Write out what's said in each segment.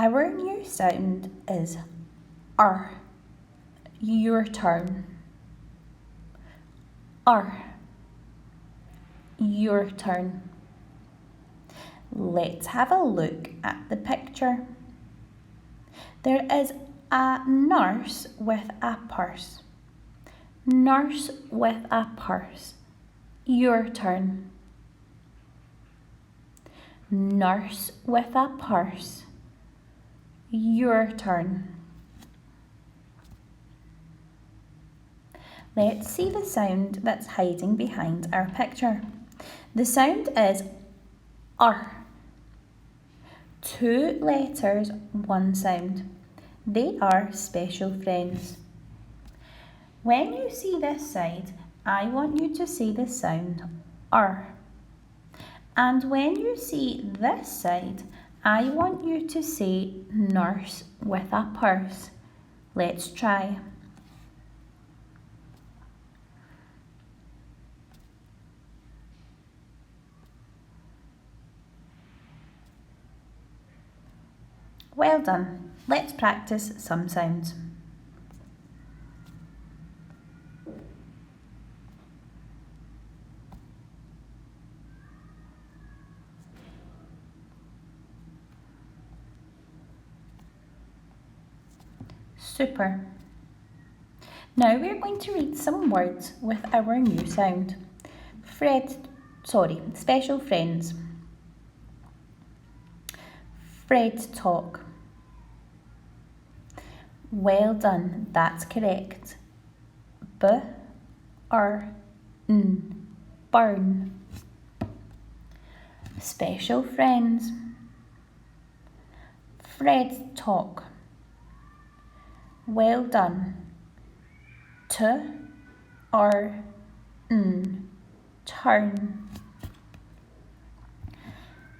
Our new sound is R. Your turn. R. Your turn. Let's have a look at the picture. There is a nurse with a purse. Nurse with a purse. Your turn. Nurse with a purse. Your turn. Let's see the sound that's hiding behind our picture. The sound is R. 2 letters, 1 sound. They are special friends. When you see this side, I want you to say the sound R. And when you see this side, I want you to say nurse with a purse. Let's try. Well done. Let's practice some sounds. Super. Now we're going to read some words with our new sound. Special friends. Fred talk. Well done, that's correct. Burn. Special friends. Fred talk. Well done. Turn.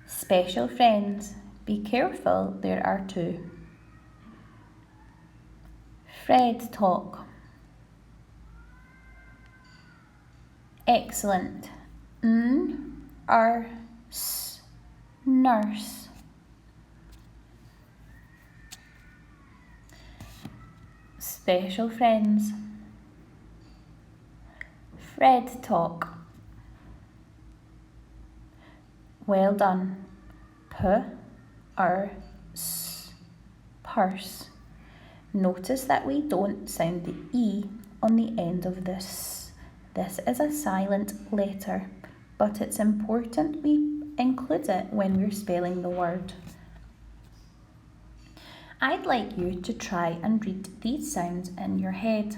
Special friends. Be careful, there are 2. Fred talk. Excellent. Nurse. Special friends. Fred talk. Well done. Purse. Notice that we don't sound the E on the end of this. This is a silent letter, but it's important we include it when we're spelling the word. I'd like you to try and read these sounds in your head.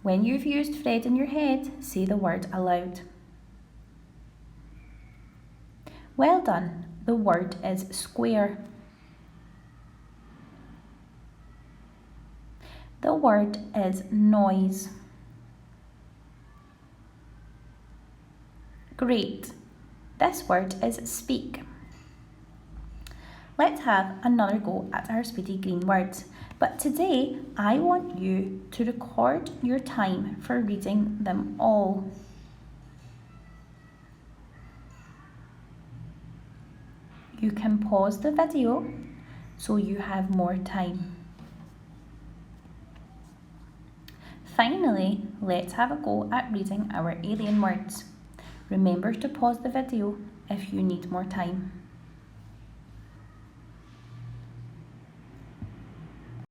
When you've used Fred in your head, say the word aloud. Well done. The word is square. The word is noise. Great. This word is speak. Let's have another go at our speedy green words. But today, I want you to record your time for reading them all. You can pause the video so you have more time. Finally, let's have a go at reading our alien words. Remember to pause the video if you need more time.